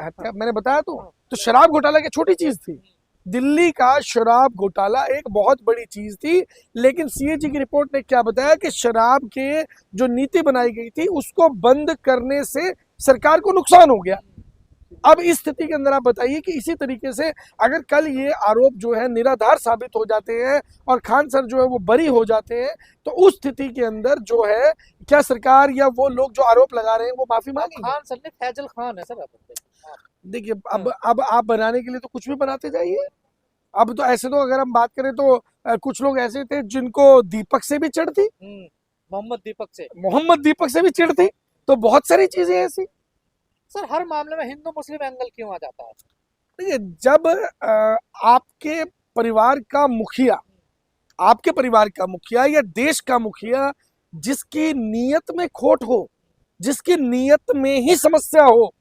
हत्या मैंने बताया तो शराब घोटाला क्या छोटी चीज थी? दिल्ली का शराब घोटाला एक बहुत बड़ी चीज थी, लेकिन सीएजी की रिपोर्ट ने क्या बताया कि शराब के जो नीति बनाई गई थी उसको बंद करने से सरकार को नुकसान हो गया। अब इस स्थिति के अंदर आप बताइए कि इसी तरीके से अगर कल ये आरोप जो है निराधार साबित हो जाते हैं और खान सर जो है वो बरी हो जाते हैं, तो उस स्थिति के अंदर जो है क्या सरकार या वो लोग जो आरोप लगा रहे हैं वो माफी मांगेंगे? खान सर ने फैजल खान है सर। देखिए अब आप बनाने के लिए तो कुछ भी बनाते जाइए। अब तो ऐसे तो अगर हम बात करें तो कुछ लोग ऐसे थे जिनको दीपक से भी चिढ़ थी, मोहम्मद दीपक से भी चिढ़ थी, तो बहुत सारी चीजें ऐसी। सर हर मामले में हिंदू मुस्लिम एंगल क्यों आ जाता है? देखिए जब आपके परिवार का मुखिया, आपके परिवार का मुखिया या देश का मुखिया जिसकी नीयत में खोट हो, जिसकी नीयत में ही समस्या हो,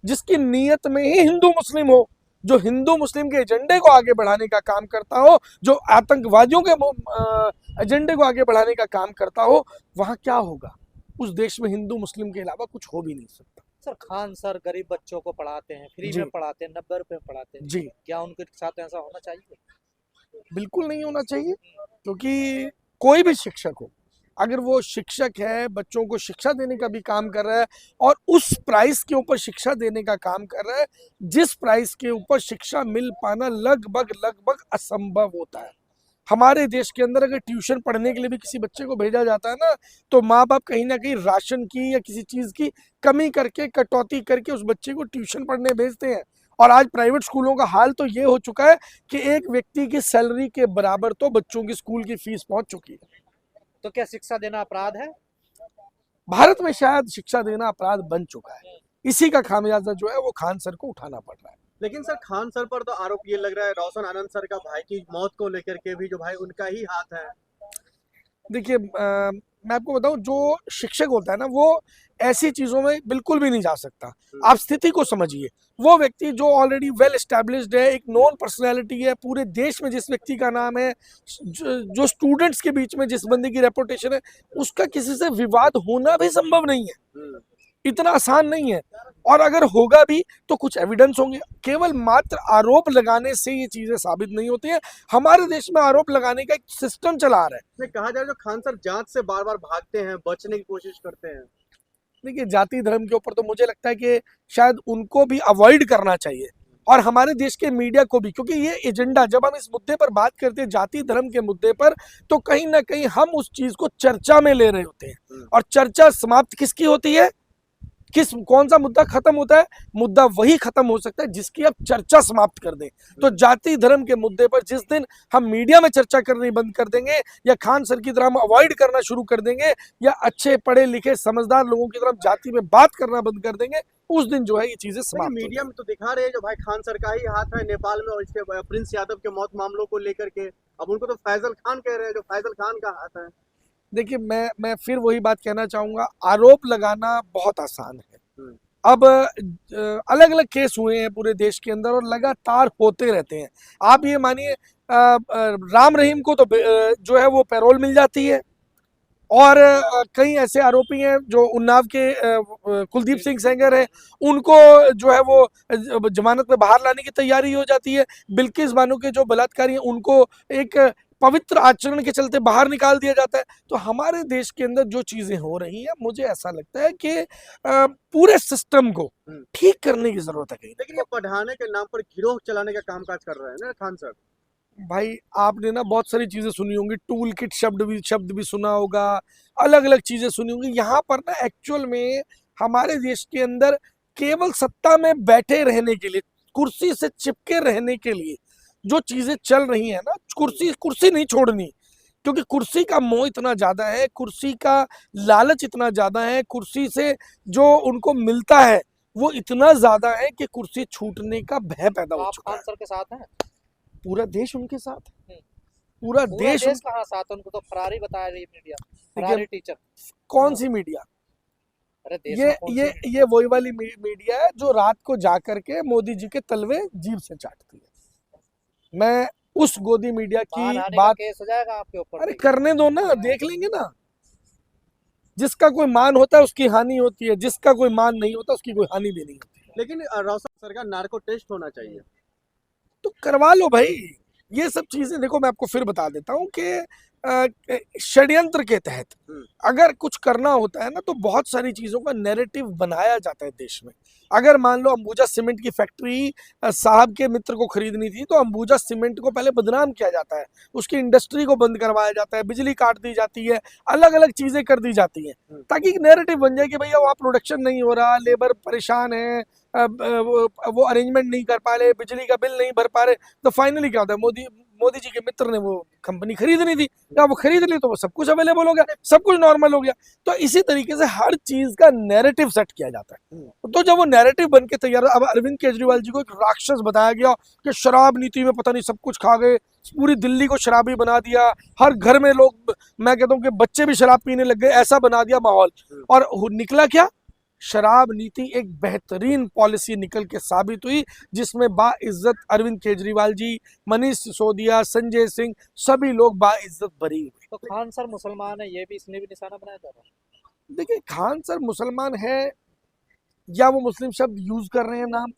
जिसकी नीयत में ही हिंदू मुस्लिम हो, जो हिंदू मुस्लिम के एजेंडे को आगे बढ़ाने का काम करता हो, जो आतंकवादियों के एजेंडे को आगे बढ़ाने का काम करता हो, वहां क्या होगा? उस देश में हिंदू मुस्लिम के अलावा कुछ हो भी नहीं सकता। सर खान सर गरीब बच्चों को पढ़ाते हैं, फ्री में पढ़ाते हैं, 90 रुपए में पढ़ाते हैं जी, क्या उनके साथ ऐसा होना चाहिए? बिल्कुल नहीं होना चाहिए, क्योंकि कोई भी शिक्षक हो, अगर वो शिक्षक है, बच्चों को शिक्षा देने का भी काम कर रहा है और उस प्राइस के ऊपर शिक्षा देने का काम कर रहा है जिस प्राइस के ऊपर शिक्षा मिल पाना लगभग लगभग असंभव होता है। हमारे देश के अंदर अगर ट्यूशन पढ़ने के लिए भी किसी बच्चे को भेजा जाता है ना, तो माँ बाप कहीं ना कहीं राशन की या किसी चीज की कमी करके, कटौती करके उस बच्चे को ट्यूशन पढ़ने भेजते हैं। और आज प्राइवेट स्कूलों का हाल तो ये हो चुका है कि एक व्यक्ति की सैलरी के बराबर तो बच्चों की स्कूल की फीस पहुंच चुकी है। तो क्या शिक्षा देना अपराध है? भारत में शायद शिक्षा देना अपराध बन चुका है। इसी का खामियाजा जो है वो खान सर को उठाना पड़ रहा है। लेकिन सर खान सर पर तो आरोप ये लग रहा है रोशन आनंद सर का भाई की मौत को लेकर के भी, जो भाई उनका ही हाथ है। देखिए मैं आपको बताऊं, जो शिक्षक होता है ना वो ऐसी चीजों में बिल्कुल भी नहीं जा सकता। आप स्थिति को समझिए, वो व्यक्ति जो ऑलरेडी वेल एस्टैब्लिश्ड है, एक नोन पर्सनैलिटी है, पूरे देश में जिस व्यक्ति का नाम है, जो स्टूडेंट्स के बीच में जिस बंदे की रेपुटेशन है, उसका किसी से विवाद होना भी संभव नहीं है, इतना आसान नहीं है। और अगर होगा भी तो कुछ एविडेंस होंगे। केवल मात्र आरोप लगाने से ये चीजें साबित नहीं होती हैं। हमारे देश में आरोप लगाने का एक सिस्टम चला रहा है। कहा जाए जो खान सर जांच से बार बार भागते हैं, बचने की कोशिश करते हैं। देखिए जाति धर्म के ऊपर तो मुझे लगता है कि शायद उनको भी अवॉइड करना चाहिए, और हमारे देश के मीडिया को भी, क्योंकि ये एजेंडा, जब हम इस मुद्दे पर बात करते हैं जाति धर्म के मुद्दे पर, तो कहीं ना कहीं हम उस चीज को चर्चा में ले रहे होते हैं। और चर्चा समाप्त किसकी होती है? कौन सा मुद्दा खत्म होता है? मुद्दा वही खत्म हो सकता है जिसकी आप चर्चा समाप्त कर दें। तो जाति धर्म के मुद्दे पर जिस दिन हम मीडिया में चर्चा करनी बंद कर देंगे, या खान सर की तरह हम अवॉइड करना शुरू कर देंगे, या अच्छे पढ़े लिखे समझदार लोगों की तरफ जाति में बात करना बंद कर देंगे, उस दिन जो है ये चीजें समाप्त। मीडिया में तो दिखा रहे हैं जो भाई खान सर का ही हाथ है नेपाल में, और इसके प्रिंस यादव के मौत मामलों को लेकर के अब उनको तो फैजल खान कह रहे हैं, जो फैजल खान का हाथ है। देखिए मैं फिर वही बात कहना चाहूंगा, आरोप लगाना बहुत आसान है। अब अलग अलग केस हुए हैं पूरे देश के अंदर और लगातार होते रहते हैं। आप ये मानिए राम रहीम को तो जो है वो पैरोल मिल जाती है, और कई ऐसे आरोपी हैं जो उन्नाव के कुलदीप सिंह सेंगर है, उनको जो है वो जमानत पे बाहर लाने की तैयारी हो जाती है। बिल्किस बानो के जो बलात्कारी हैं उनको एक पवित्र आचरण के चलते बाहर निकाल दिया जाता है। तो हमारे देश के अंदर जो चीजें हो रही हैं, मुझे ऐसा लगता है कि पूरे सिस्टम को ठीक करने की जरूरत है कहीं। लेकिन ये पढ़ाने के नाम पर गिरोह चलाने का कामकाज कर रहे हैं ना खान सर। भाई आपने ना बहुत सारी चीजें सुनी होंगी, टूल किट शब्द भी सुना होगा, अलग अलग चीजें सुनी होंगी। यहाँ पर ना एक्चुअल में हमारे देश के अंदर केवल सत्ता में बैठे रहने के लिए, कुर्सी से चिपके रहने के लिए जो चीजें चल रही है ना, कुर्सी नहीं छोड़नी, क्योंकि कुर्सी का मोह इतना ज्यादा है, कुर्सी का लालच इतना ज्यादा है, कुर्सी से जो उनको मिलता है वो इतना ज्यादा है कि कुर्सी छूटने का भय पैदा हो चुका है। खान सर के साथ हैं? पूरा देश उनके साथ है, पूरा देश कहाँ साथ है? उनको तो फरारी बताया रही मीडिया, फरारी टीचर। कौन सी मीडिया? अरे ये वही वाली मीडिया है जो रात को जा करके मोदी जी के तलवे जीभ से चाटती है। मैं उस गोदी मीडिया की बात, केस हो जाएगा आपके ऊपर। अरे करने दो ना, देख लेंगे ना। जिसका कोई मान होता है उसकी हानि होती है, जिसका कोई मान नहीं होता उसकी कोई हानि भी नहीं होती। लेकिन रोशन सरकार नार्को टेस्ट होना चाहिए। तो करवा लो भाई। ये सब चीजें देखो, मैं आपको फिर बता देता हूँ कि षड्यंत्र के तहत अगर कुछ करना होता है ना, तो बहुत सारी चीजों का नैरेटिव बनाया जाता है देश में। अगर मान लो अंबुजा सीमेंट की फैक्ट्री साहब के मित्र को खरीदनी थी, तो अंबुजा सीमेंट को पहले बदनाम किया जाता है, उसकी इंडस्ट्री को बंद करवाया जाता है, बिजली काट दी जाती है, अलग अलग चीजें कर दी जाती हैं, ताकि नैरेटिव बन जाए कि भैया वहाँ प्रोडक्शन नहीं हो रहा, लेबर परेशान है, वो अरेंजमेंट नहीं कर पा रहे, बिजली का बिल नहीं भर पा रहे। तो फाइनली क्या होता है, मोदी जी के मित्र ने वो कंपनी खरीदनी थी, क्या वो खरीद ली, तो वो सब कुछ अवेलेबल हो गया, सब कुछ नॉर्मल हो गया। तो इसी तरीके से हर चीज का नैरेटिव सेट किया जाता है। तो जब वो नैरेटिव बन के तैयार, अब अरविंद केजरीवाल जी को एक राक्षस बताया गया कि शराब नीति में पता नहीं सब कुछ खा गए, पूरी दिल्ली को शराबी बना दिया, हर घर में लोग, मैं कहता हूँ कि बच्चे भी शराब पीने लग गए, ऐसा बना दिया माहौल। और निकला क्या, शराब नीति एक बेहतरीन पॉलिसी निकल के साबित हुई, जिसमें बाइज्जत अरविंद केजरीवाल जी, मनीष सिसोदिया, संजय सिंह, सभी लोग बाइज्जत बरी हुए। तो खान सर मुसलमान है, ये भी इसलिए भी निशाना बनाया जा रहा है। देखिए, खान सर मुसलमान है या वो मुस्लिम शब्द यूज कर रहे हैं नाम,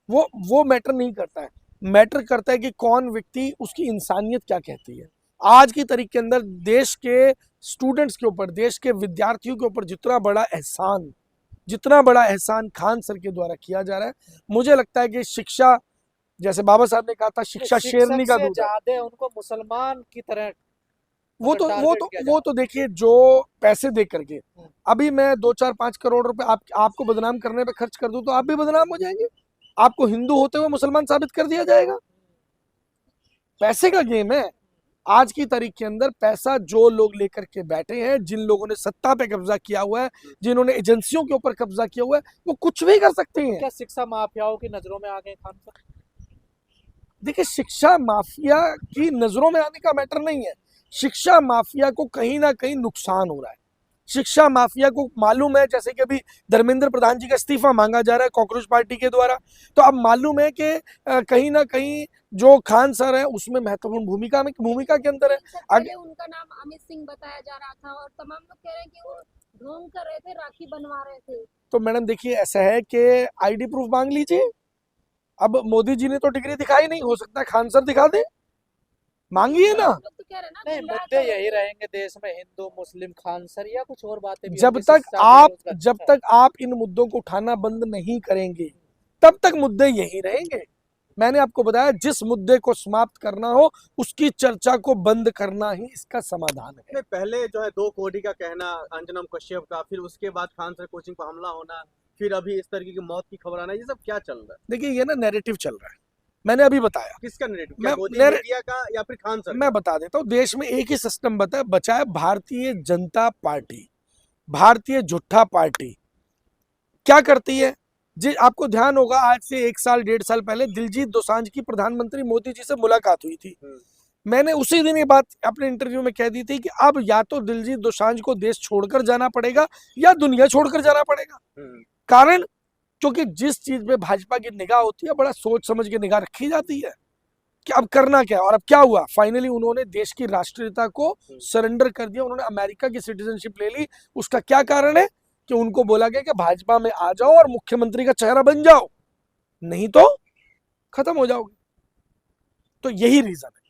वो मैटर नहीं करता है। मैटर करता है कि कौन व्यक्ति, उसकी इंसानियत क्या कहती है। आज की तारीख के अंदर देश के स्टूडेंट्स के ऊपर, देश के विद्यार्थियों के ऊपर जितना बड़ा एहसान खान सर के द्वारा किया जा रहा है, मुझे लगता है कि शिक्षा, जैसे बाबा साहब ने कहा था, शिक्षा शेरनी का दूध है। ज्यादा उनको मुसलमान की तरह वो तो देखिए, जो पैसे दे करके, अभी मैं 2-4-5 करोड़ रुपए आपको बदनाम करने पे खर्च कर दूं, तो आप भी बदनाम हो जाएंगे, आपको हिंदू होते हुए मुसलमान साबित कर दिया जाएगा। पैसे का गेम है। आज की तारीख के अंदर पैसा जो लोग लेकर के बैठे हैं, जिन लोगों ने सत्ता पे कब्जा किया हुआ है, जिन्होंने एजेंसियों के ऊपर कब्जा किया हुआ है, वो कुछ भी कर सकते हैं। क्या शिक्षा माफियाओं की नजरों में आ गए खान सर? देखिए, शिक्षा माफिया की नजरों में आने का मैटर नहीं है। शिक्षा माफिया को कहीं ना कहीं नुकसान हो रहा है। शिक्षा माफिया को मालूम है, जैसे कि अभी धर्मेंद्र प्रधान जी का इस्तीफा मांगा जा रहा है कॉकरोच पार्टी के द्वारा, तो अब मालूम है कि कहीं ना कहीं जो खान सर है उसमें महत्वपूर्ण भूमिका के अंदर है। पहले उनका नाम अमित सिंह बताया जा रहा था और तमाम लोग कह रहे हैं कि वो ढोंग कर रहे थे, राखी बनवा रहे थे। तो मैडम देखिए, ऐसा है कि आईडी प्रूफ मांग लीजिए। अब मोदी जी ने तो डिग्री दिखाई नहीं, हो सकता है खान सर दिखा दे, मांगिए ना। लोग तो कह रहे हैं ना, नहीं, मुद्दे यही रहेंगे देश में, हिंदू मुस्लिम खान सर, या कुछ और बातें भी जब होंगी, तक शिक्षा, आप इन मुद्दों को उठाना बंद नहीं करेंगे, तब तक मुद्दे यही रहेंगे। मैंने आपको बताया, जिस मुद्दे को समाप्त करना हो, उसकी चर्चा को बंद करना ही इसका समाधान है। पहले जो है 2 कोड़ी का कहना अंजनम कश्यप का, फिर उसके बाद खान सर कोचिंग पर हमला होना, फिर अभी इस तरीके की मौत की खबर आना, ये सब क्या चल रहा है? देखिए, ये ना नैरेटिव चल रहा है। मैंने अभी बताया। किसका नैरेटिव? मैं मोदी मीडिया का या फिर खान सर? मैं बता देता हूँ। देश में एक ही सिस्टम बचा है, भारतीय जनता पार्टी, भारतीय झूठा पार्टी। क्या करती है जी, आपको ध्यान होगा, आज से 1 साल 1.5 साल पहले दिलजीत दोसांझ की प्रधानमंत्री मोदी जी से मुलाकात हुई थी। मैंने उसी दिन ये बात अपने इंटरव्यू में कह दी थी कि अब या तो दिलजीत दोसांझ को देश छोड़कर जाना पड़ेगा या दुनिया छोड़कर जाना पड़ेगा। कारण, क्योंकि जिस चीज पे भाजपा की निगाह होती है, बड़ा सोच समझ के निगाह रखी जाती है कि अब करना क्या। और अब क्या हुआ, फाइनली उन्होंने देश की राष्ट्रीयता को सरेंडर कर दिया, उन्होंने अमेरिका की सिटीजनशिप ले ली। उसका क्या कारण है कि उनको बोला गया कि भाजपा में आ जाओ और मुख्यमंत्री का चेहरा बन जाओ, नहीं तो खत्म हो जाओगे। तो यही रीजन है।